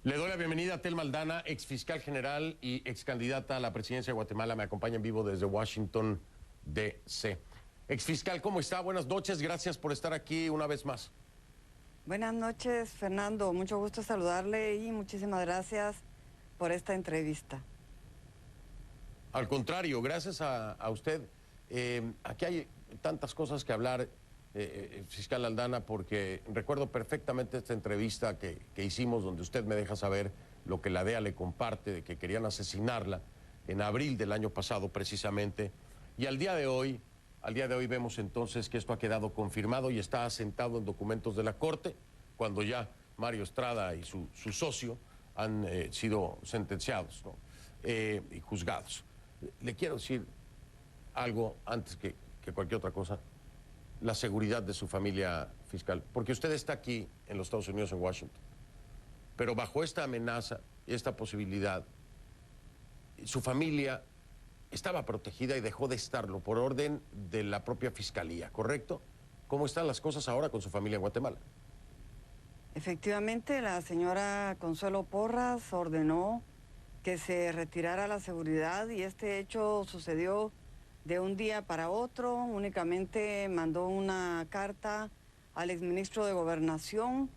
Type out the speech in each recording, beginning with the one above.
Le doy la bienvenida a Telma Aldana, ex fiscal general y ex candidata a la presidencia de Guatemala. Me acompaña en vivo desde Washington, D.C. Ex fiscal, ¿cómo está? Buenas noches, gracias por estar aquí una vez más. Buenas noches, Fernando. Mucho gusto saludarle y muchísimas gracias por esta entrevista. Al contrario, gracias a usted. Aquí hay tantas cosas que hablar, fiscal Aldana, porque recuerdo perfectamente esta entrevista que hicimos donde usted me deja saber lo que la DEA le comparte de que querían asesinarla en abril del año pasado precisamente. Y al día de hoy vemos entonces que esto ha quedado confirmado y está asentado en documentos de la Corte, cuando ya Mario Estrada y su socio han sido sentenciados, ¿no? Y juzgados. Le quiero decir algo antes que cualquier otra cosa: la seguridad de su familia, fiscal, porque usted está aquí en los Estados Unidos, en Washington, pero bajo esta amenaza y esta posibilidad, su familia estaba protegida y dejó de estarlo por orden de la propia fiscalía, ¿correcto? ¿Cómo están las cosas ahora con su familia en Guatemala? Efectivamente, la señora Consuelo Porras ordenó que se retirara la seguridad y este hecho sucedió de un día para otro. Únicamente mandó una carta al exministro de Gobernación,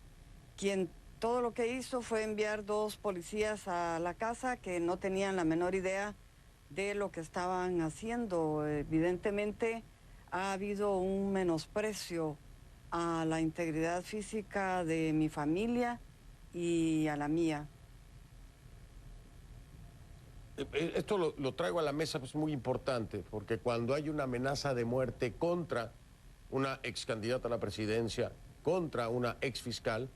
quien todo lo que hizo fue enviar 2 policías a la casa que no tenían la menor idea de lo que estaban haciendo. Evidentemente ha habido un menosprecio a la integridad física de mi familia y a la mía. Esto lo traigo a la mesa, pues muy importante, porque cuando hay una amenaza de muerte contra una ex candidata a la presidencia, contra una ex fiscal,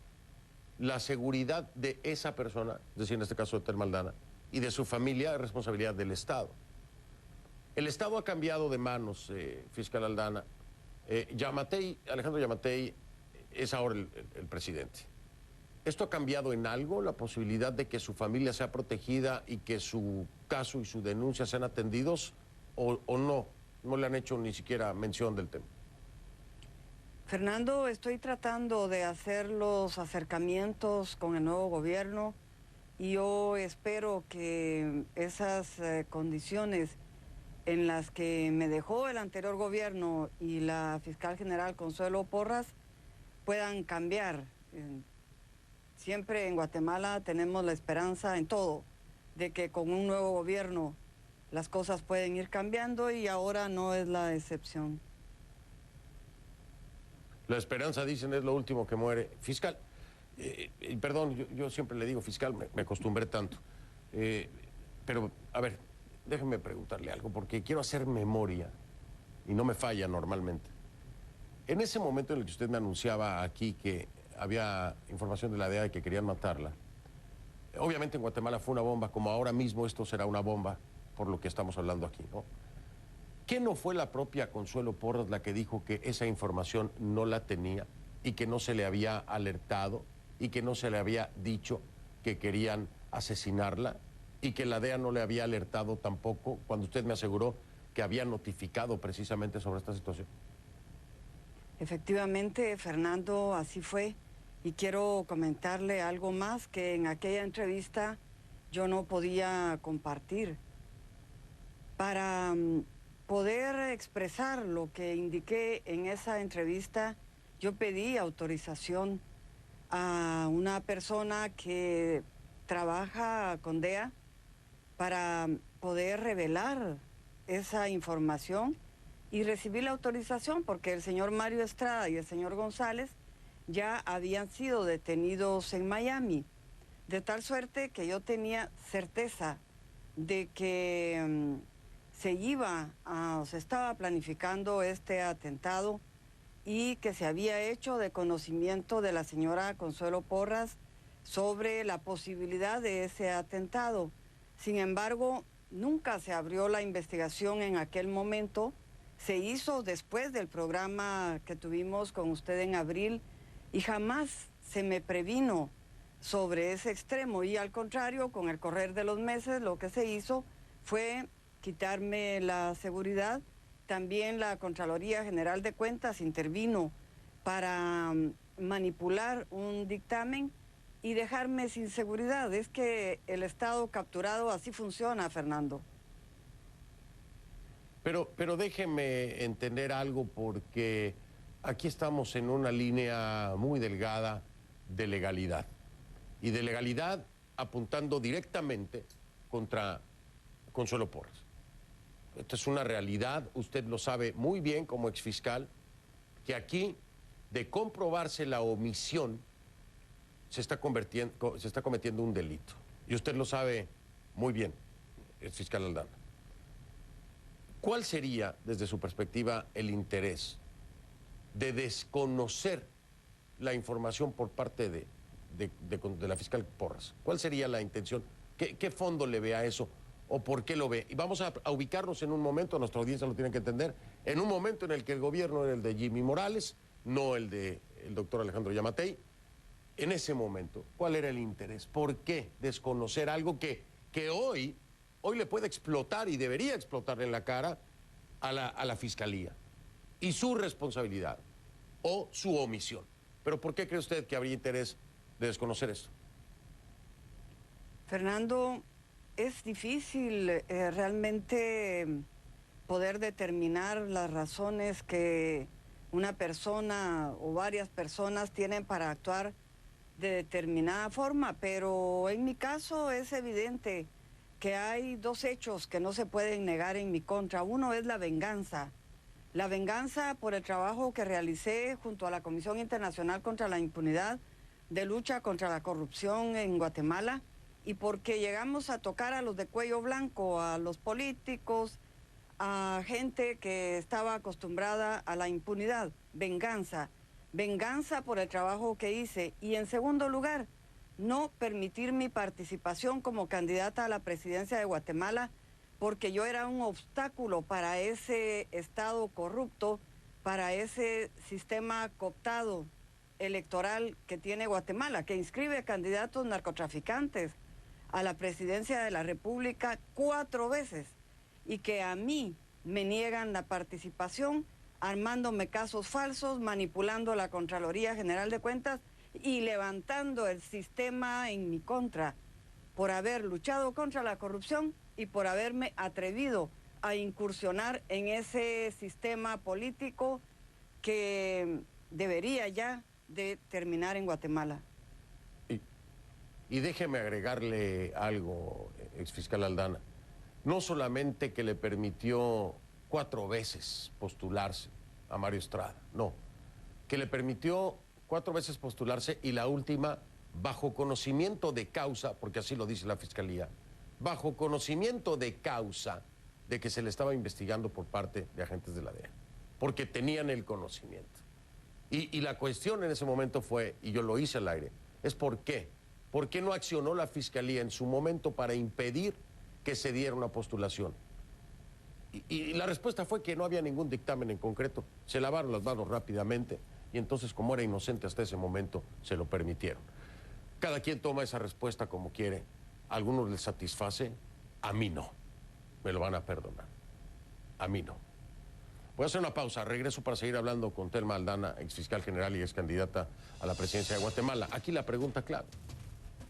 la seguridad de esa persona, es decir, en este caso de Telma Aldana, y de su familia es responsabilidad del Estado. El Estado ha cambiado de manos, fiscal Aldana. Alejandro Yamatei es ahora el presidente. ¿Esto ha cambiado en algo la posibilidad de que su familia sea protegida y que su caso y su denuncia sean atendidos, o no? No le han hecho ni siquiera mención del tema. Fernando, estoy tratando de hacer los acercamientos con el nuevo gobierno y yo espero que esas condiciones en las que me dejó el anterior gobierno y la fiscal general Consuelo Porras puedan cambiar. Siempre en Guatemala tenemos la esperanza en todo, de que con un nuevo gobierno las cosas pueden ir cambiando y ahora no es la excepción. La esperanza, dicen, es lo último que muere. Fiscal, perdón, yo siempre le digo fiscal, me acostumbré tanto. Pero, a ver, déjeme preguntarle algo, porque quiero hacer memoria y no me falla normalmente. En ese momento en el que usted me anunciaba aquí que había información de la DEA y que querían matarla, obviamente en Guatemala fue una bomba, como ahora mismo esto será una bomba, por lo que estamos hablando aquí, ¿no? ¿Qué no fue la propia Consuelo Porras la que dijo que esa información no la tenía y que no se le había alertado y que no se le había dicho que querían asesinarla y que la DEA no le había alertado tampoco cuando usted me aseguró que había notificado precisamente sobre esta situación? Efectivamente, Fernando, así fue. Y quiero comentarle algo más que en aquella entrevista yo no podía compartir. Para poder expresar lo que indiqué en esa entrevista, yo pedí autorización a una persona que trabaja con DEA para poder revelar esa información y recibí la autorización porque el señor Mario Estrada y el señor González ya habían sido detenidos en Miami, de tal suerte que yo tenía certeza de que se estaba planificando este atentado y que se había hecho de conocimiento de la señora Consuelo Porras sobre la posibilidad de ese atentado. Sin embargo, nunca se abrió la investigación en aquel momento. Se hizo después del programa que tuvimos con usted en abril y jamás se me previno sobre ese extremo. Y al contrario, con el correr de los meses, lo que se hizo fue quitarme la seguridad. También la Contraloría General de Cuentas intervino para manipular un dictamen y dejarme sin seguridad. Es que el Estado capturado así funciona, Fernando. Pero déjeme entender algo porque aquí estamos en una línea muy delgada de legalidad. Y de legalidad apuntando directamente contra Consuelo Porras. Esto es una realidad, usted lo sabe muy bien como exfiscal, que aquí, de comprobarse la omisión, se está cometiendo un delito. Y usted lo sabe muy bien, exfiscal Aldana. ¿Cuál sería, desde su perspectiva, el interés de desconocer la información por parte de la fiscal Porras? ¿Cuál sería la intención? ¿Qué fondo le ve a eso? ¿O por qué lo ve? Y vamos a ubicarnos en un momento, nuestra audiencia lo tiene que entender, en un momento en el que el gobierno era el de Jimmy Morales, no el del doctor Alejandro Yamatei. En ese momento, ¿cuál era el interés? ¿Por qué desconocer algo que hoy le puede explotar y debería explotar en la cara a la Fiscalía? Y su responsabilidad o su omisión. ¿Pero por qué cree usted que habría interés de desconocer esto? Fernando, es difícil realmente poder determinar las razones que una persona o varias personas tienen para actuar de determinada forma, pero en mi caso es evidente que hay dos hechos que no se pueden negar en mi contra. Uno es la venganza por el trabajo que realicé junto a la Comisión Internacional contra la Impunidad de lucha contra la corrupción en Guatemala, y porque llegamos a tocar a los de cuello blanco, a los políticos, a gente que estaba acostumbrada a la impunidad. Venganza por el trabajo que hice. Y en segundo lugar, no permitir mi participación como candidata a la presidencia de Guatemala, porque yo era un obstáculo para ese Estado corrupto, para ese sistema cooptado electoral que tiene Guatemala, que inscribe candidatos narcotraficantes a la presidencia de la República 4 veces, y que a mí me niegan la participación, armándome casos falsos, manipulando la Contraloría General de Cuentas y levantando el sistema en mi contra, por haber luchado contra la corrupción y por haberme atrevido a incursionar en ese sistema político que debería ya de terminar en Guatemala. Y déjeme agregarle algo, exfiscal Aldana. No solamente que le permitió 4 veces postularse a Mario Estrada, no. Que le permitió 4 veces postularse y la última bajo conocimiento de causa, porque así lo dice la Fiscalía, bajo conocimiento de causa de que se le estaba investigando por parte de agentes de la DEA, porque tenían el conocimiento. Y la cuestión en ese momento fue, y yo lo hice al aire, es ¿por qué? ¿Por qué no accionó la Fiscalía en su momento para impedir que se diera una postulación? Y la respuesta fue que no había ningún dictamen en concreto. Se lavaron las manos rápidamente y entonces, como era inocente hasta ese momento, se lo permitieron. Cada quien toma esa respuesta como quiere. A algunos les satisface, a mí no. Me lo van a perdonar. A mí no. Voy a hacer una pausa. Regreso para seguir hablando con Telma Aldana, exfiscal general y excandidata a la presidencia de Guatemala. Aquí la pregunta clave.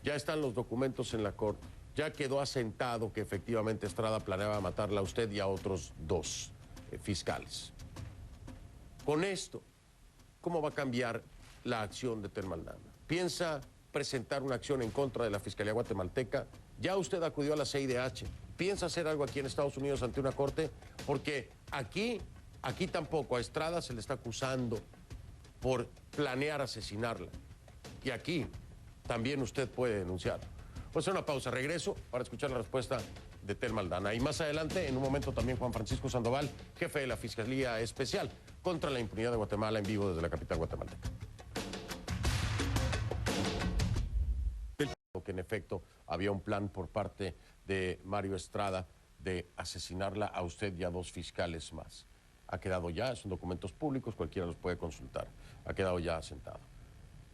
Ya están los documentos en la corte. Ya quedó asentado que efectivamente Estrada planeaba matarla a usted y a otros 2 fiscales. Con esto, ¿cómo va a cambiar la acción de Telma Aldana? ¿Piensa presentar una acción en contra de la Fiscalía guatemalteca? Ya usted acudió a la CIDH. ¿Piensa hacer algo aquí en Estados Unidos ante una corte? Porque aquí tampoco a Estrada se le está acusando por planear asesinarla. Y aquí también usted puede denunciar. Pues una pausa, regreso para escuchar la respuesta de Telma Aldana. Y más adelante, en un momento también Juan Francisco Sandoval, jefe de la Fiscalía Especial contra la Impunidad de Guatemala, en vivo desde la capital guatemalteca. Que en efecto había un plan por parte de Mario Estrada de asesinarla a usted y a 2 fiscales más. Ha quedado ya, son documentos públicos, cualquiera los puede consultar. Ha quedado ya asentado.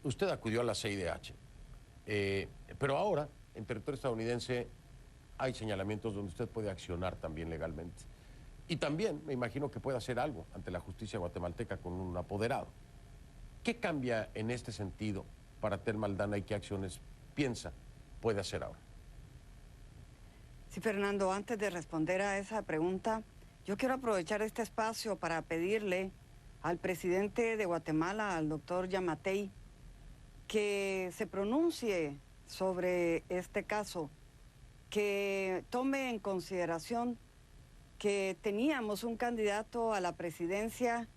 Usted acudió a la CIDH, pero ahora en territorio estadounidense hay señalamientos donde usted puede accionar también legalmente. Y también me imagino que puede hacer algo ante la justicia guatemalteca con un apoderado. ¿Qué cambia en este sentido para Telma Aldana y qué acciones piensa puede hacer ahora. Sí, Fernando, antes de responder a esa pregunta, yo quiero aprovechar este espacio para pedirle al presidente de Guatemala, al doctor Yamatei, que se pronuncie sobre este caso, que tome en consideración que teníamos un candidato a la presidencia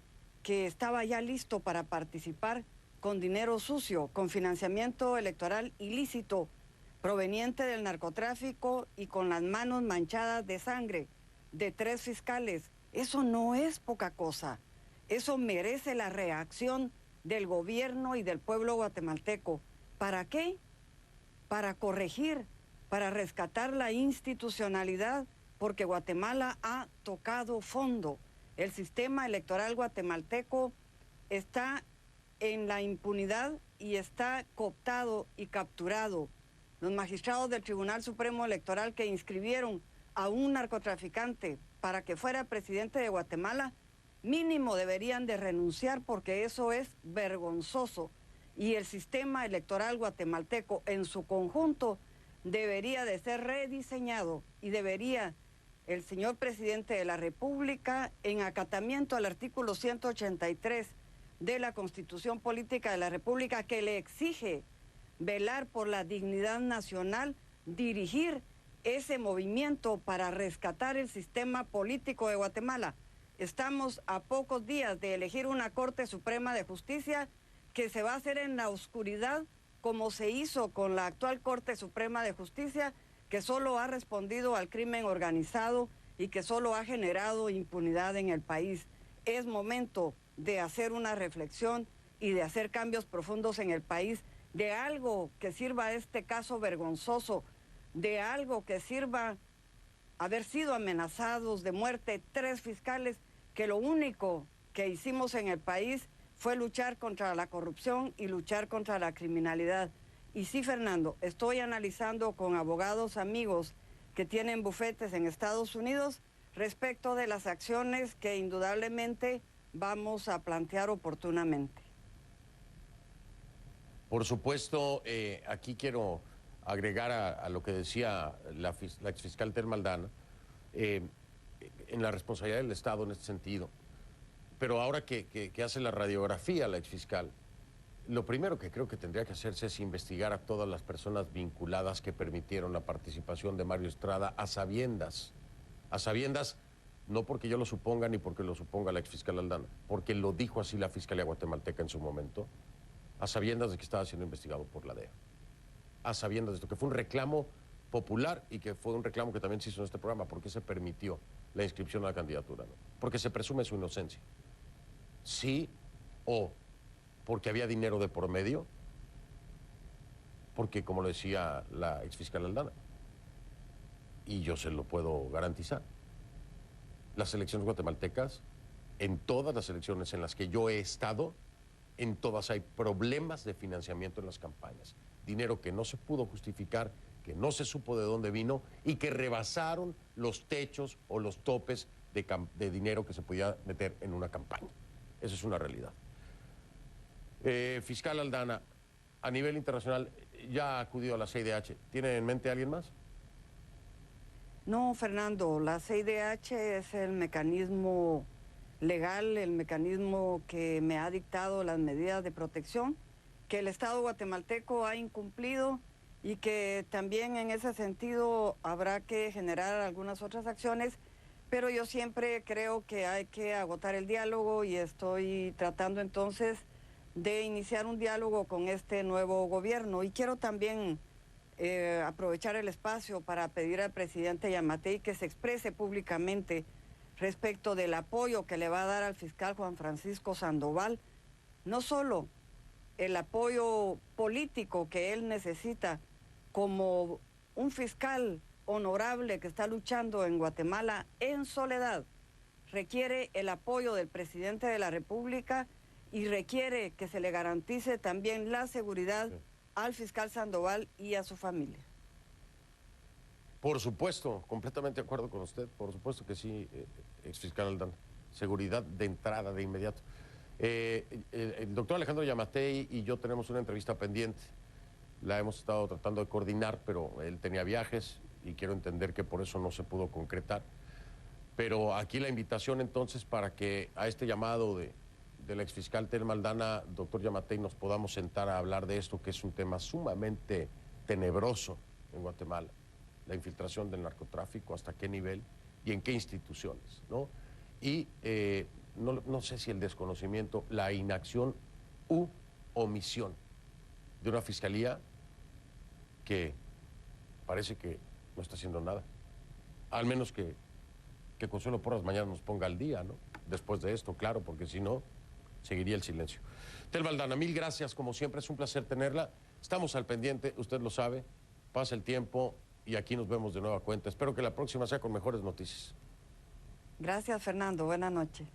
que estaba ya listo para participar con dinero sucio, con financiamiento electoral ilícito, proveniente del narcotráfico y con las manos manchadas de sangre de 3 fiscales. Eso no es poca cosa. Eso merece la reacción del gobierno y del pueblo guatemalteco. ¿Para qué? Para corregir, para rescatar la institucionalidad, porque Guatemala ha tocado fondo. El sistema electoral guatemalteco está en la impunidad y está cooptado y capturado. Los magistrados del Tribunal Supremo Electoral que inscribieron a un narcotraficante para que fuera presidente de Guatemala, mínimo deberían de renunciar porque eso es vergonzoso. Y el sistema electoral guatemalteco en su conjunto debería de ser rediseñado y debería el señor presidente de la República, en acatamiento al artículo 183 de la Constitución Política de la República, que le exige velar por la dignidad nacional, dirigir ese movimiento para rescatar el sistema político de Guatemala. Estamos a pocos días de elegir una Corte Suprema de Justicia que se va a hacer en la oscuridad, como se hizo con la actual Corte Suprema de Justicia, que solo ha respondido al crimen organizado y que solo ha generado impunidad en el país. Es momento de hacer una reflexión y de hacer cambios profundos en el país, de algo que sirva a este caso vergonzoso, de algo que sirva haber sido amenazados de muerte 3 fiscales, que lo único que hicimos en el país fue luchar contra la corrupción y luchar contra la criminalidad. Y sí, Fernando, estoy analizando con abogados amigos que tienen bufetes en Estados Unidos respecto de las acciones que indudablemente vamos a plantear oportunamente. Por supuesto, aquí quiero agregar a lo que decía la exfiscal Telma Aldana, en la responsabilidad del Estado en este sentido. Pero ahora que hace la radiografía la exfiscal, lo primero que creo que tendría que hacerse es investigar a todas las personas vinculadas que permitieron la participación de Mario Estrada a sabiendas, no porque yo lo suponga ni porque lo suponga la exfiscal Aldana, porque lo dijo así la Fiscalía Guatemalteca en su momento, a sabiendas de que estaba siendo investigado por la DEA, a sabiendas de esto, que fue un reclamo popular y que fue un reclamo que también se hizo en este programa, porque se permitió la inscripción a la candidatura, ¿no? Porque se presume su inocencia. Sí, o porque había dinero de por medio, porque como lo decía la exfiscal Aldana, y yo se lo puedo garantizar, las elecciones guatemaltecas, en todas las elecciones en las que yo he estado, en todas hay problemas de financiamiento en las campañas. Dinero que no se pudo justificar, que no se supo de dónde vino y que rebasaron los techos o los topes de dinero que se podía meter en una campaña. Eso es una realidad. Fiscal Aldana, a nivel internacional, ya ha acudido a la CIDH. ¿Tiene en mente alguien más? No, Fernando, la CIDH es el mecanismo legal, el mecanismo que me ha dictado las medidas de protección, que el Estado guatemalteco ha incumplido y que también en ese sentido habrá que generar algunas otras acciones, pero yo siempre creo que hay que agotar el diálogo y estoy tratando entonces de iniciar un diálogo con este nuevo gobierno. Y quiero también aprovechar el espacio para pedir al presidente Yamatei que se exprese públicamente respecto del apoyo que le va a dar al fiscal Juan Francisco Sandoval, no solo el apoyo político que él necesita como un fiscal honorable que está luchando en Guatemala en soledad, requiere el apoyo del presidente de la República y requiere que se le garantice también la seguridad al fiscal Sandoval y a su familia. Por supuesto, completamente de acuerdo con usted, por supuesto que sí, exfiscal Aldana. Seguridad de entrada, de inmediato. El doctor Alejandro Yamatei y yo tenemos una entrevista pendiente. La hemos estado tratando de coordinar, pero él tenía viajes y quiero entender que por eso no se pudo concretar. Pero aquí la invitación entonces para que a este llamado del exfiscal Telma Aldana, doctor Yamatei, nos podamos sentar a hablar de esto, que es un tema sumamente tenebroso en Guatemala. La infiltración del narcotráfico, hasta qué nivel y en qué instituciones, ¿no? Y no sé si el desconocimiento, la inacción u omisión de una fiscalía que parece que no está haciendo nada. Al menos que Consuelo Porras mañana nos ponga al día, ¿no? Después de esto, claro, porque si no, seguiría el silencio. Telma Aldana, mil gracias, como siempre, es un placer tenerla. Estamos al pendiente, usted lo sabe, pasa el tiempo y aquí nos vemos de nueva cuenta. Espero que la próxima sea con mejores noticias. Gracias, Fernando. Buenas noches.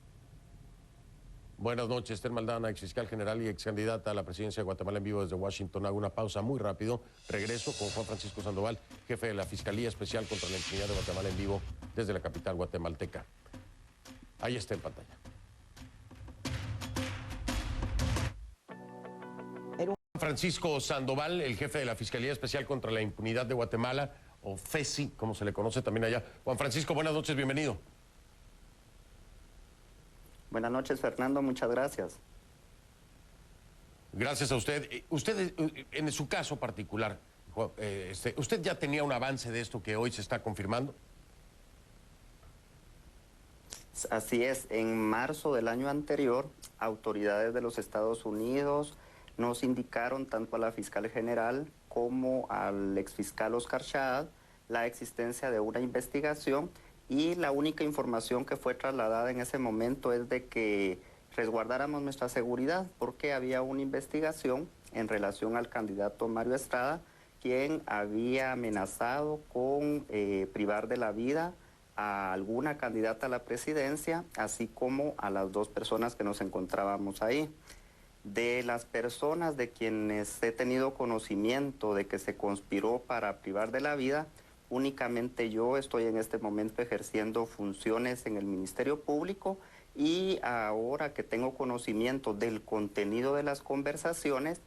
Buenas noches, Telma Aldana, exfiscal general y excandidata a la presidencia de Guatemala en vivo desde Washington. Hago una pausa muy rápido. Regreso con Juan Francisco Sandoval, jefe de la Fiscalía Especial contra la Impunidad de Guatemala en vivo desde la capital guatemalteca. Ahí está en pantalla. Juan Francisco Sandoval, el jefe de la Fiscalía Especial contra la Impunidad de Guatemala, o FESI, como se le conoce también allá. Juan Francisco, buenas noches, bienvenido. Buenas noches, Fernando, muchas gracias. Gracias a usted. Usted, en su caso particular, ¿usted ya tenía un avance de esto que hoy se está confirmando? Así es, en marzo del año anterior, autoridades de los Estados Unidos nos indicaron tanto a la fiscal general como al exfiscal Oscar Shahad la existencia de una investigación y la única información que fue trasladada en ese momento es de que resguardáramos nuestra seguridad porque había una investigación en relación al candidato Mario Estrada, quien había amenazado con privar de la vida a alguna candidata a la presidencia, así como a las dos personas que nos encontrábamos ahí. De las personas de quienes he tenido conocimiento de que se conspiró para privar de la vida, únicamente yo estoy en este momento ejerciendo funciones en el Ministerio Público y ahora que tengo conocimiento del contenido de las conversaciones,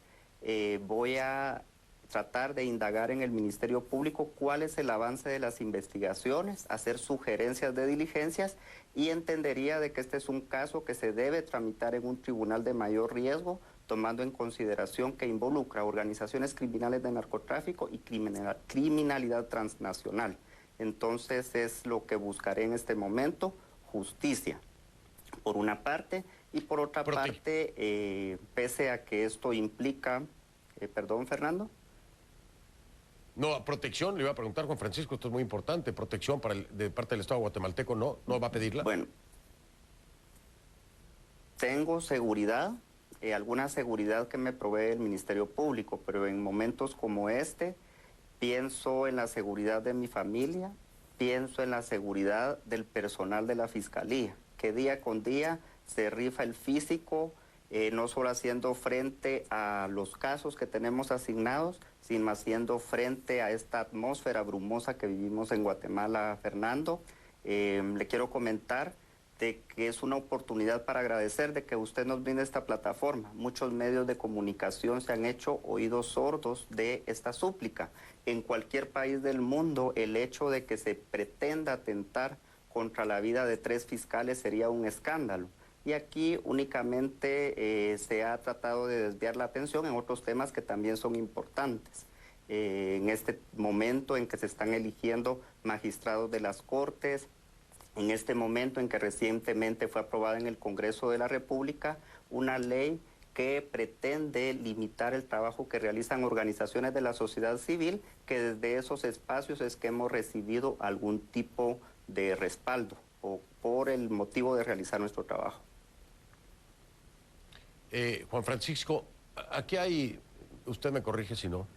voy a tratar de indagar en el Ministerio Público cuál es el avance de las investigaciones, hacer sugerencias de diligencias y entendería de que este es un caso que se debe tramitar en un tribunal de mayor riesgo, tomando en consideración que involucra organizaciones criminales de narcotráfico y criminalidad transnacional. Entonces es lo que buscaré en este momento, justicia, por una parte, y por otra parte, pese a que esto implica, perdón, Fernando. No, protección, le iba a preguntar, Juan Francisco, esto es muy importante, protección de parte del Estado guatemalteco, ¿no va a pedirla? Bueno, tengo seguridad, alguna seguridad que me provee el Ministerio Público, pero en momentos como este, pienso en la seguridad de mi familia, pienso en la seguridad del personal de la Fiscalía, que día con día se rifa el físico, no solo haciendo frente a los casos que tenemos asignados, sino haciendo frente a esta atmósfera brumosa que vivimos en Guatemala, Fernando. Le quiero comentar de que es una oportunidad para agradecer de que usted nos brinde esta plataforma. Muchos medios de comunicación se han hecho oídos sordos de esta súplica. En cualquier país del mundo, el hecho de que se pretenda atentar contra la vida de 3 fiscales sería un escándalo. Y aquí únicamente se ha tratado de desviar la atención en otros temas que también son importantes. En este momento en que se están eligiendo magistrados de las Cortes, en este momento en que recientemente fue aprobada en el Congreso de la República una ley que pretende limitar el trabajo que realizan organizaciones de la sociedad civil, que desde esos espacios es que hemos recibido algún tipo de respaldo o por el motivo de realizar nuestro trabajo. Juan Francisco, aquí hay, usted me corrige si no,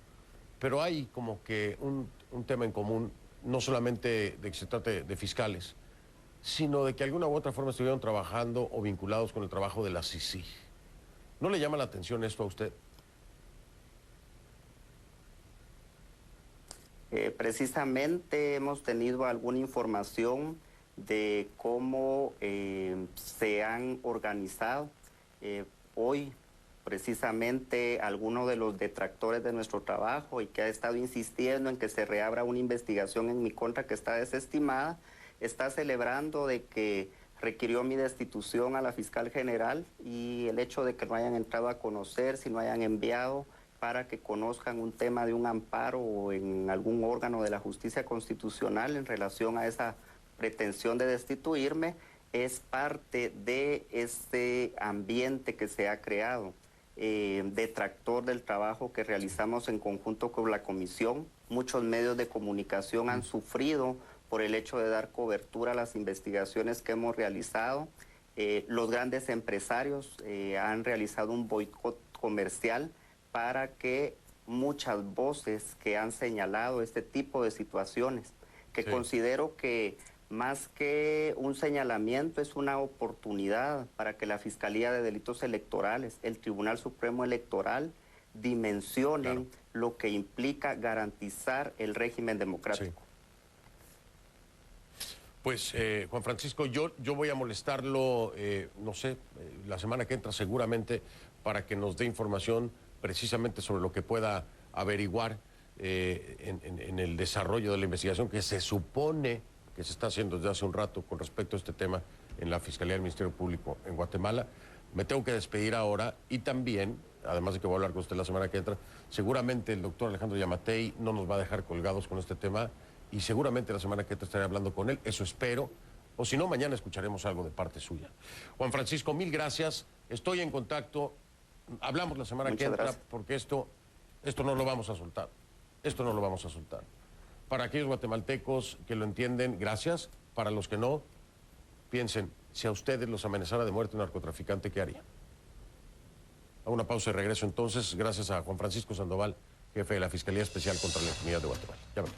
pero hay como que un tema en común, no solamente de que se trate de fiscales, sino de que de alguna u otra forma estuvieron trabajando o vinculados con el trabajo de la CICIG. ¿No le llama la atención esto a usted? Precisamente hemos tenido alguna información de cómo se han organizado Hoy, precisamente, alguno de los detractores de nuestro trabajo y que ha estado insistiendo en que se reabra una investigación en mi contra que está desestimada, está celebrando de que requirió mi destitución a la fiscal general, y el hecho de que no hayan entrado a conocer, si no hayan enviado para que conozcan un tema de un amparo o en algún órgano de la justicia constitucional en relación a esa pretensión de destituirme, es parte de este ambiente que se ha creado, detractor del trabajo que realizamos en conjunto con la comisión. Muchos medios de comunicación han sufrido por el hecho de dar cobertura a las investigaciones que hemos realizado. Los grandes empresarios han realizado un boicot comercial para que muchas voces que han señalado este tipo de situaciones, que considero que más que un señalamiento es una oportunidad para que la Fiscalía de Delitos Electorales, el Tribunal Supremo Electoral, dimensionen lo que implica garantizar el régimen democrático. Pues, Juan Francisco, yo voy a molestarlo, no sé, la semana que entra seguramente, para que nos dé información precisamente sobre lo que pueda averiguar en el desarrollo de la investigación que se supone que se está haciendo desde hace un rato con respecto a este tema en la Fiscalía del Ministerio Público en Guatemala. Me tengo que despedir ahora y también, además de que voy a hablar con usted la semana que entra, seguramente el doctor Alejandro Yamatei no nos va a dejar colgados con este tema y seguramente la semana que entra estaré hablando con él, eso espero, o si no, mañana escucharemos algo de parte suya. Juan Francisco, mil gracias, estoy en contacto, hablamos la semana que entra porque esto no lo vamos a soltar, esto no lo vamos a soltar. Para aquellos guatemaltecos que lo entienden, gracias. Para los que no, piensen, si a ustedes los amenazara de muerte un narcotraficante, ¿qué harían? Hago una pausa y regreso entonces, gracias a Juan Francisco Sandoval, jefe de la Fiscalía Especial contra la Impunidad de Guatemala. Ya vengo.